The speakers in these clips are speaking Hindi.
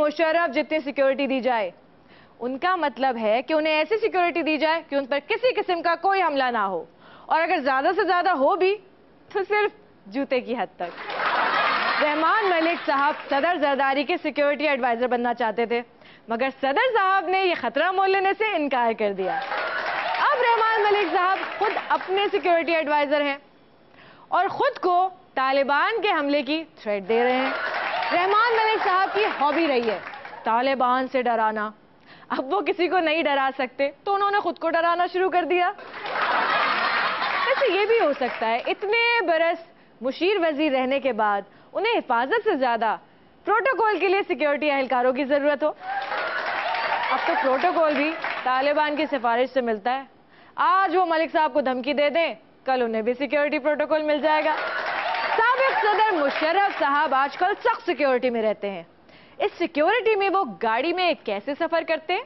मुशर्रफ जितनी सिक्योरिटी दी जाए, उनका मतलब है कि उन्हें ऐसी सिक्योरिटी दी जाए कि उन पर किसी किस्म का कोई हमला ना हो, और अगर ज्यादा से ज्यादा हो भी तो सिर्फ जूते की हद तक। रहमान मलिक साहब सदर जरदारी के सिक्योरिटी एडवाइजर बनना चाहते थे, मगर सदर साहब ने यह खतरा मोल लेने से इनकार कर दिया। अब रहमान मलिक साहब खुद अपने सिक्योरिटी एडवाइजर हैं और खुद को तालिबान के हमले की थ्रेट दे रहे हैं। रहमान मलिक साहब की हॉबी रही है तालिबान से डराना। अब वो किसी को नहीं डरा सकते तो उन्होंने खुद को डराना शुरू कर दिया। वैसे ये भी हो सकता है इतने बरस मुशीर वजीर रहने के बाद उन्हें हिफाजत से ज्यादा प्रोटोकॉल के लिए सिक्योरिटी एहलकारों की जरूरत हो। अब तो प्रोटोकॉल भी तालिबान की सिफारिश से मिलता है। आज वो मलिक साहब को धमकी दे दें, कल उन्हें भी सिक्योरिटी प्रोटोकॉल मिल जाएगा। साबिक सदर मुशर्रफ साहब आजकल सख्त सिक्योरिटी में रहते हैं। इस सिक्योरिटी में वो गाड़ी में कैसे सफर करते हैं?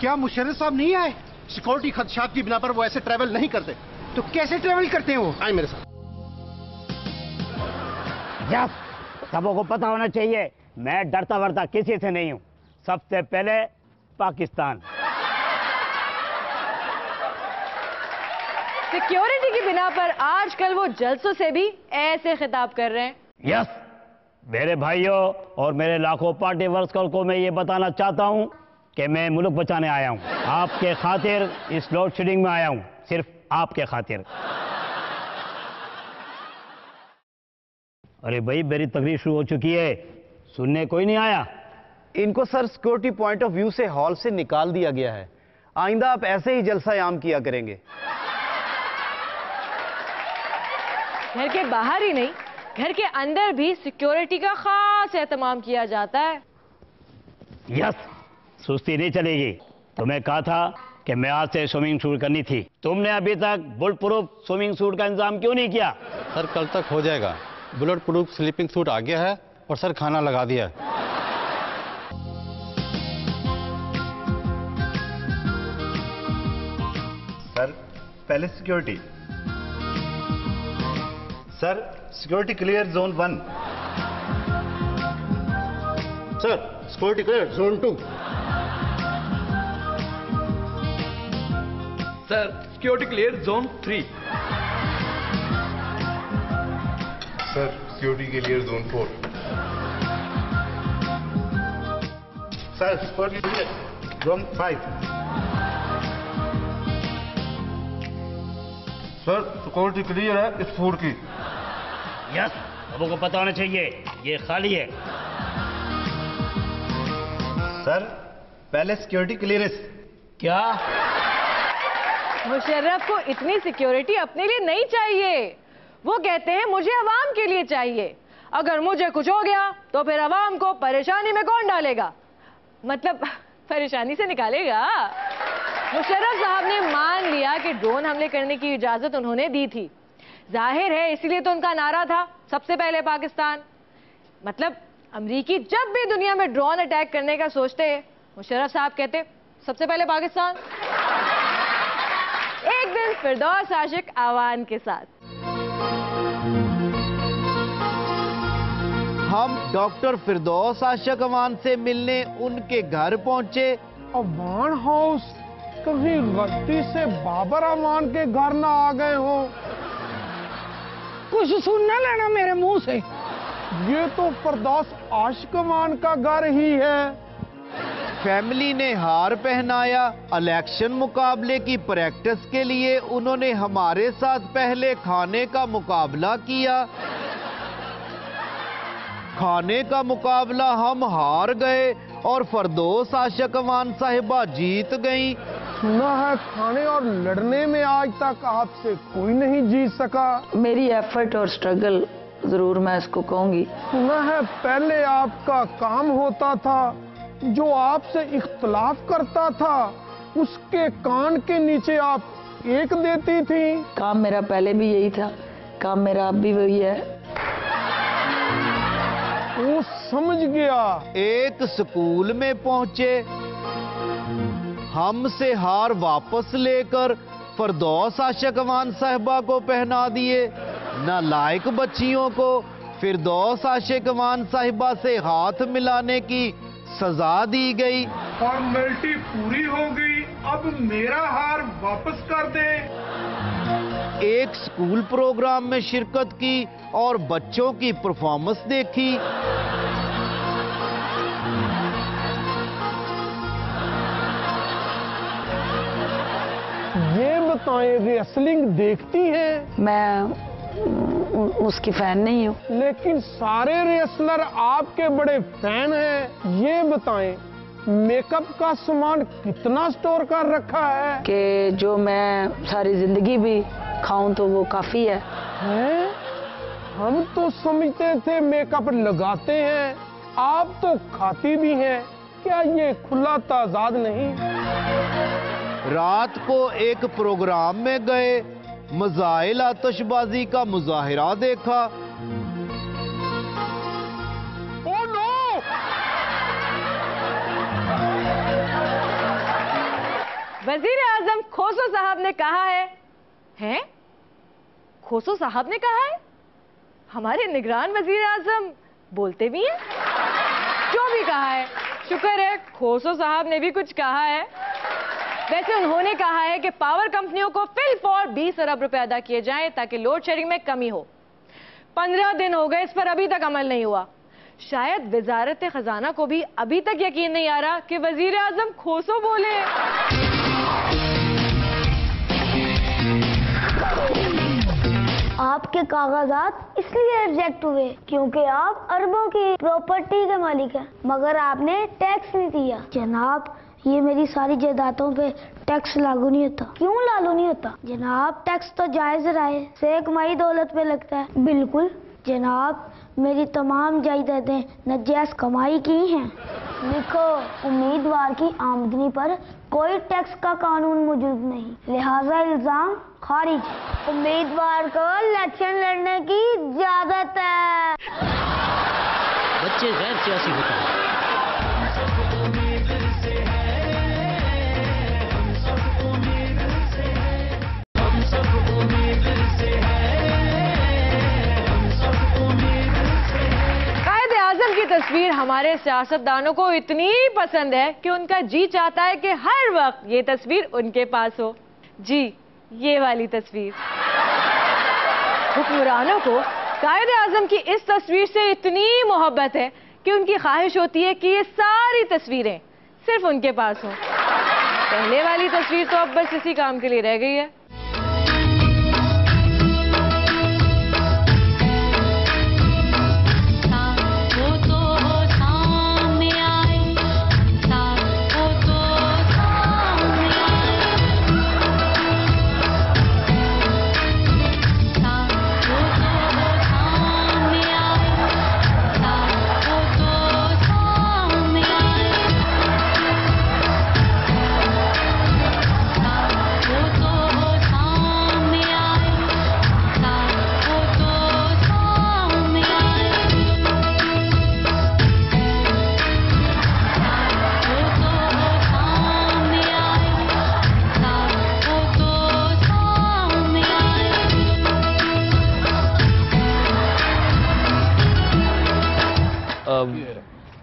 क्या मुशर्रफ साहब नहीं आए? सिक्योरिटी खदशात की बिना पर वो ऐसे ट्रैवल नहीं करते। तो कैसे ट्रैवल करते हैं वो? आए मेरे साथ। सबों को पता होना चाहिए, मैं डरता वरता किसी से नहीं हूं। सबसे पहले पाकिस्तान। सिक्योरिटी की बिना पर आजकल वो जलसों से भी ऐसे खिताब कर रहे हैं। यस, मेरे भाइयों और मेरे लाखों पार्टी वर्कर्स को मैं ये बताना चाहता हूं कि मैं मुल्क बचाने आया हूं। आपके खातिर इस लोड शेडिंग में आया हूं, सिर्फ आपके खातिर। अरे भाई, मेरी तकरीर शुरू हो चुकी है, सुनने कोई नहीं आया? इनको sir security point of view से हॉल से निकाल दिया गया है। आइंदा आप ऐसे ही जलसा आम किया करेंगे। घर के बाहर ही नहीं, घर के अंदर भी सिक्योरिटी का खास एहतमाम किया जाता है। यस, सुस्ती नहीं चलेगी। तुम्हें कहा था कि मैं आज से स्विमिंग शूट करनी थी, तुमने अभी तक बुलेट प्रूफ स्विमिंग सूट का इंतजाम क्यों नहीं किया? सर कल तक हो जाएगा। बुलेट प्रूफ स्लीपिंग सूट आ गया है और सर खाना लगा दिया है। सर पहले security. Sir security clear zone 1। Sir security clear zone 2। Sir security clear zone 3। Sir security clear zone 4। Sir security clear zone 5। Sir security clear है इस फ्लोर की। यस, सबों को पता होना चाहिए, ये खाली है। सर पहले सिक्योरिटी क्लियरेंस। क्या? मुशर्रफ को इतनी सिक्योरिटी अपने लिए नहीं चाहिए। वो कहते हैं मुझे अवाम के लिए चाहिए। अगर मुझे कुछ हो गया तो फिर अवाम को परेशानी में कौन डालेगा? मतलब परेशानी से निकालेगा। मुशर्रफ साहब ने मान लिया कि ड्रोन हमले करने की इजाजत उन्होंने दी थी। जाहिर है इसीलिए तो उनका नारा था सबसे पहले पाकिस्तान। मतलब अमरीकी जब भी दुनिया में ड्रोन अटैक करने का सोचते, मुशर्रफ साहब कहते सबसे पहले पाकिस्तान। एक दिन फिरदौस आशिक आवान के साथ हम डॉक्टर फिरदौस आशिक अवान से मिलने उनके घर पहुंचे। अवान हाउस? कहीं गलती से बाबर अवान के घर ना आ गए हो? कुछ सुन ना लेना मेरे मुंह से। ये तो फिरदौस आशिक अवान का घर ही है। फैमिली ने हार पहनाया। इलेक्शन मुकाबले की प्रैक्टिस के लिए उन्होंने हमारे साथ पहले खाने का मुकाबला किया। खाने का मुकाबला हम हार गए और फिरदौस आशिक अवान साहिबा जीत गई। सुना है खाने और लड़ने में आज तक आपसे कोई नहीं जीत सका। मेरी एफर्ट और स्ट्रगल जरूर मैं इसको कहूंगी। सुना है पहले आपका काम होता था, जो आपसे इख्तलाफ करता था उसके कान के नीचे आप एक देती थी। काम मेरा पहले भी यही था, काम मेरा अब भी वही है। वो समझ गया। एक स्कूल में पहुंचे। हमसे हार वापस लेकर फिरदौस आशिक अमान साहिबा को पहना दिए। नालायक बच्चियों को फिरदौस आशिक अमान साहिबा से हाथ मिलाने की सजा दी गई। फॉर्मेलिटी पूरी हो गई, अब मेरा हार वापस कर दे। एक स्कूल प्रोग्राम में शिरकत की और बच्चों की परफॉर्मेंस देखी। ये बताएं, रेसलिंग देखती हैं? मैं उसकी फैन नहीं हूँ। लेकिन सारे रेसलर आपके बड़े फैन हैं। ये बताएं, मेकअप का सामान कितना स्टोर कर रखा है? कि जो मैं सारी जिंदगी भी खाऊं तो वो काफी है। हैं? हम तो समझते थे मेकअप लगाते हैं, आप तो खाती भी हैं। क्या ये खुला ताजाद नहीं? रात को एक प्रोग्राम में गए, मजाइल आतिशबाजी का मुजाहिरा देखा। Oh no! वजीर आजम खोसो साहब ने कहा है, हैं? खोसो साहब ने कहा है? हमारे निगरान वजीर आजम बोलते भी हैं? जो भी कहा है, शुक्र है खोसो साहब ने भी कुछ कहा है। वैसे उन्होंने कहा है कि पावर कंपनियों को फिल फॉर 20 अरब रुपए अदा किए जाएं ताकि लोड शेडिंग में कमी हो। 15 दिन हो गए, इस पर अभी तक अमल नहीं हुआ। शायद वजारत खजाना को भी अभी तक यकीन नहीं आ रहा कि वजीर आजम खोसो बोले। आपके कागजात इसलिए रिजेक्ट हुए क्योंकि आप अरबों की प्रॉपर्टी के मालिक हैं, मगर आपने टैक्स नहीं दिया। जनाब, ये मेरी सारी जायदादों पे टैक्स लागू नहीं होता। क्यों लागू नहीं होता? जनाब, टैक्स तो जायज राय से कमाई दौलत पे लगता है। बिल्कुल जनाब, मेरी तमाम जायदादें नजायज कमाई की हैं। लिखो, उम्मीदवार की आमदनी पर कोई टैक्स का कानून मौजूद नहीं, लिहाजा इल्जाम खारिज। उम्मीदवार को इलेक्शन लड़ने की इजाजत है। बच्चे गैर सियासी होते हैं। की तस्वीर हमारे सियासतदानों को इतनी पसंद है कि उनका जी चाहता है कि हर वक्त ये तस्वीर उनके पास हो। जी, ये वाली तस्वीर। हुक्मरानों को कायद आजम की इस तस्वीर से इतनी मोहब्बत है कि उनकी ख्वाहिश होती है कि ये सारी तस्वीरें सिर्फ उनके पास हों। पहले वाली तस्वीर तो अब बस इसी काम के लिए रह गई है।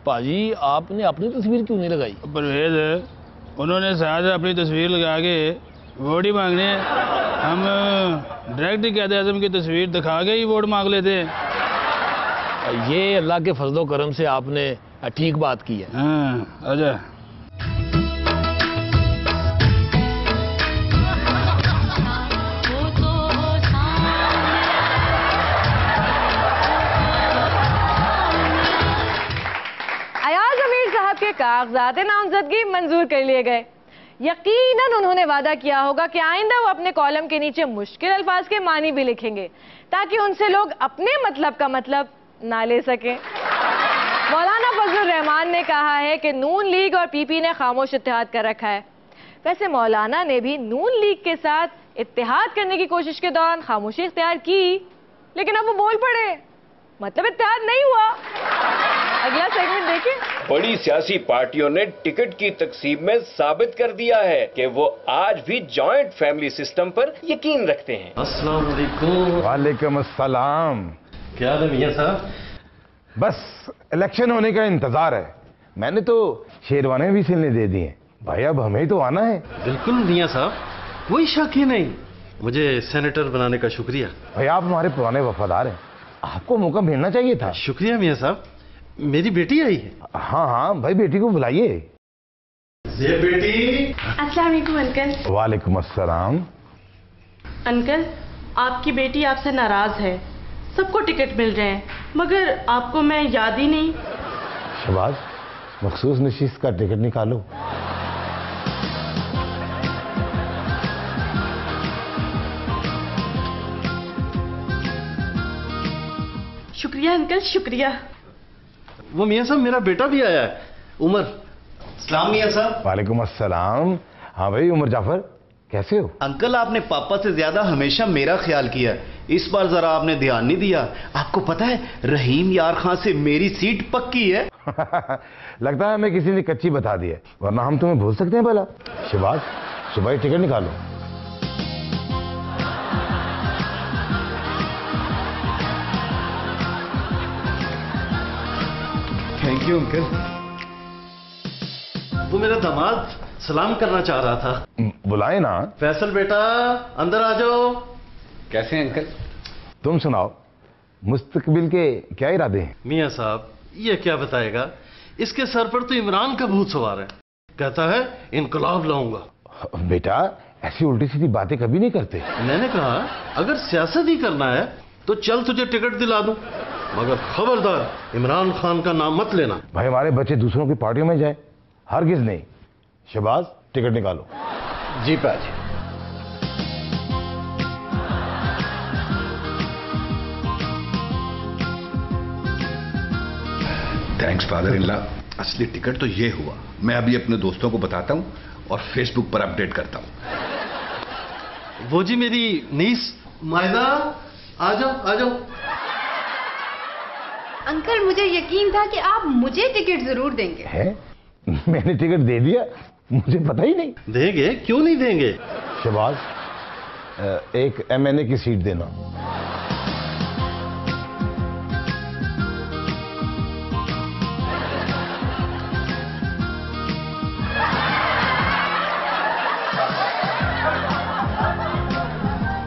पाजी, आपने अपनी तस्वीर क्यों नहीं लगाई? परवेज, उन्होंने शायद अपनी तस्वीर लगा के वोट ही मांगने हैं। हम डायरेक्ट ही कायद आज़म की तस्वीर दिखा के ही वोट मांग लेते हैं। ये अल्लाह के फजलो करम से आपने ठीक बात की है। हाँ, आजा। कागजात नामजदगी मंजूर कर लिए गए। यकीनन उन्होंने वादा किया होगा कि आइंदा वो अपने कॉलम के नीचे मुश्किल अल्फाज के मानी भी लिखेंगे ताकि उनसे लोग अपने मतलब का मतलब ना ले सके। मौलाना फजलुर रहमान ने कहा है कि नून लीग और पीपी ने खामोश इत्तेहाद कर रखा है। वैसे मौलाना ने भी नून लीग के साथ इत्तेहाद करने की कोशिश के दौरान खामोशी इख्तियार की, लेकिन अब वो बोल पड़े, मतलब इत्तेहाद नहीं हुआ। अगला सेगमेंट देखिए। बड़ी सियासी पार्टियों ने टिकट की तकसीम में साबित कर दिया है कि वो आज भी जॉइंट फैमिली सिस्टम पर यकीन रखते हैं। अस्सलाम वालेकुम। वालेकुम अस्सलाम। क्या हाल है मियां साहब? बस इलेक्शन होने का इंतजार है। मैंने तो शेरवाने भी सिलने दे दिए भाई, अब हमें तो आना है। बिल्कुल मियां साहब, कोई शक ही नहीं। मुझे सेनेटर बनाने का शुक्रिया। भाई आप हमारे पुराने वफादार हैं, आपको मौका मिलना चाहिए था। शुक्रिया मियां साहब। मेरी बेटी आई है। हाँ हाँ भाई, बेटी को बुलाइए। ये बेटी। अस्सलाम वालेकुम अंकल। वालेकुम अस्सलाम। अंकल, आपकी बेटी आपसे नाराज है। सबको टिकट मिल रहे हैं मगर आपको मैं याद ही नहीं। शहबाज, मखसूस नशिस्त का टिकट निकालो। शुक्रिया अंकल, शुक्रिया। वो मियां साहब, मेरा बेटा भी आया है, उमर। सलाम मियां साहब। वालेकुम अस्सलाम। हाँ भाई उमर जाफर, कैसे हो? अंकल, आपने पापा से ज्यादा हमेशा मेरा ख्याल किया, इस बार जरा आपने ध्यान नहीं दिया। आपको पता है रहीम यार खां से मेरी सीट पक्की है। लगता है हमें किसी ने कच्ची बता दी है, वरना हम तुम्हें भूल सकते हैं भला। शहबाज, सुबह टिकट निकालो। Thank you uncle. वो मेरा दामाद सलाम करना चाह रहा था। बुलाए ना। फैसल बेटा, अंदर आ जाओ। कैसे हैं अंकल? तुम सुनाओ, मुस्तकबिल के क्या इरादे हैं? मियां साहब, ये क्या बताएगा, इसके सर पर तो इमरान का भूत सवार है। कहता है इनकलाब लाऊंगा। बेटा, ऐसी उल्टी सीधी बातें कभी नहीं करते। मैंने कहा अगर सियासत ही करना है तो चल तुझे टिकट दिला दूं, मगर खबरदार इमरान खान का नाम मत लेना। भाई हमारे बच्चे दूसरों की पार्टियों में जाए, हरगिज नहीं। शहबाज, टिकट निकालो। जी पाजी। Thanks father in law. असली टिकट तो ये हुआ। मैं अभी अपने दोस्तों को बताता हूँ और फेसबुक पर अपडेट करता हूँ। वो जी मेरी नीस मायदा, आ जाओ आ जाओ। अंकल, मुझे यकीन था कि आप मुझे टिकट जरूर देंगे। है? मैंने टिकट दे दिया? मुझे पता ही नहीं। देंगे, क्यों नहीं देंगे। शहबाज, एक MNA की सीट देना।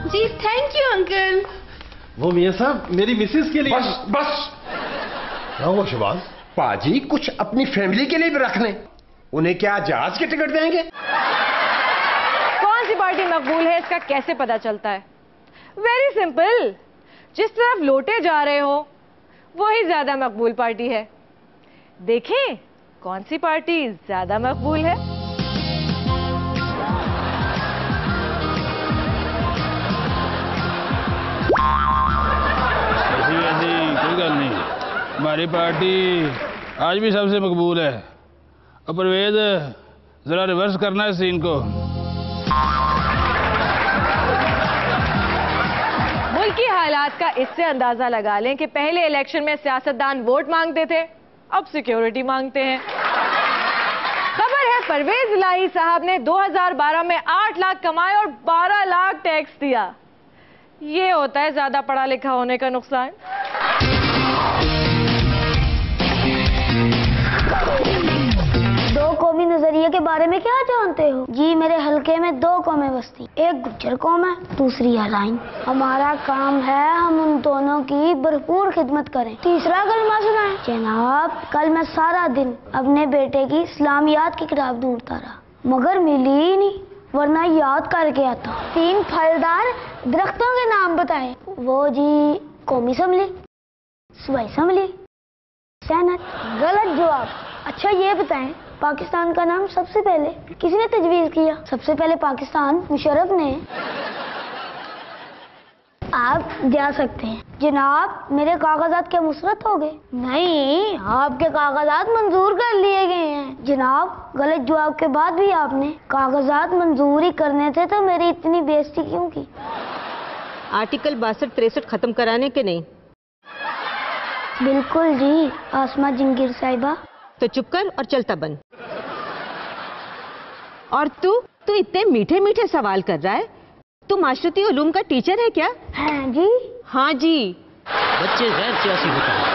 जी थैंक यू अंकल। वो मियां साहब, मेरी मिसेस के लिए। बस बस। क्या हुआ शहबाज? पाजी, कुछ अपनी फैमिली के लिए भी रख लें। उन्हें क्या जहाज के टिकट देंगे? कौन सी पार्टी मकबूल है इसका कैसे पता चलता है? वेरी सिंपल, जिस तरफ लोटे जा रहे हो वही ज्यादा मकबूल पार्टी है। देखें कौन सी पार्टी ज्यादा मकबूल है। कोई गल नहीं, हमारी पार्टी आज भी सबसे मकबूल है। और परवेज, जरा रिवर्स करना है सीन को। मुल्क की हालात का इससे अंदाजा लगा लें कि पहले इलेक्शन में सियासतदान वोट मांगते थे, अब सिक्योरिटी मांगते हैं। खबर है परवेज इलाही साहब ने 2012 में 8 लाख कमाए और 12 लाख टैक्स दिया। ये होता है ज्यादा पढ़ा लिखा होने का नुकसान। दो कौमी नजरिए के बारे में क्या जानते हो? जी मेरे हलके में 2 कौमें बसती, एक गुज्जर कौम है, दूसरी हराइन। हमारा काम है हम उन दोनों की भरपूर खिदमत करें। तीसरा कलमा सुनाएं। जनाब, कल मैं सारा दिन अपने बेटे की इस्लामियात की किताब ढूंढता रहा मगर मिली ही नहीं, वरना याद करके आता। 3 फलदार दरख्तों के नाम बताएं। वो जी कौमी असम्बली, सूबाई असम्बली, सेनेट। गलत जवाब। अच्छा ये बताएं, पाकिस्तान का नाम सबसे पहले किसने तजवीज किया? सबसे पहले पाकिस्तान मुशर्रफ ने। आप जा सकते हैं। जनाब, मेरे कागजात क्या मुसरत हो गए? नहीं, आपके कागजात मंजूर कर लिए गए हैं। जनाब, गलत जवाब के बाद भी आपने कागजात मंजूर ही करने थे तो मेरी इतनी बेइज्जती क्यों की? आर्टिकल 62-63 खत्म कराने के नहीं? बिल्कुल जी आसमा जंगीर साहिबा। तो चुप कर और चलता बन। और तू इतने मीठे मीठे सवाल कर रहा है। तू माशरती उलूम का टीचर है क्या? हाँ जी। हाँ जी। बच्चे गैर सियासी होते हैं।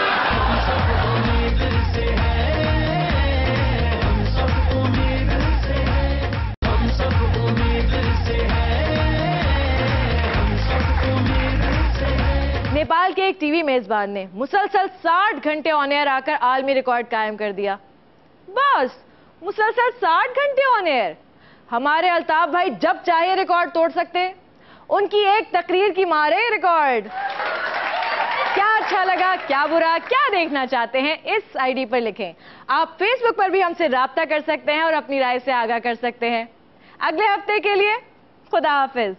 नेपाल के एक टीवी मेजबान ने मुसलसल 60 घंटे ऑन एयर आकर आलमी रिकॉर्ड कायम कर दिया। बस मुसलसल 60 घंटे ऑन एयर। हमारे अल्ताफ भाई जब चाहे रिकॉर्ड तोड़ सकते हैं। उनकी एक तकरीर की मारे रिकॉर्ड। क्या अच्छा लगा, क्या बुरा, क्या देखना चाहते हैं, इस आईडी पर लिखें। आप फेसबुक पर भी हमसे राब्ता कर सकते हैं और अपनी राय से आगाह कर सकते हैं। अगले हफ्ते के लिए खुदा हाफिज।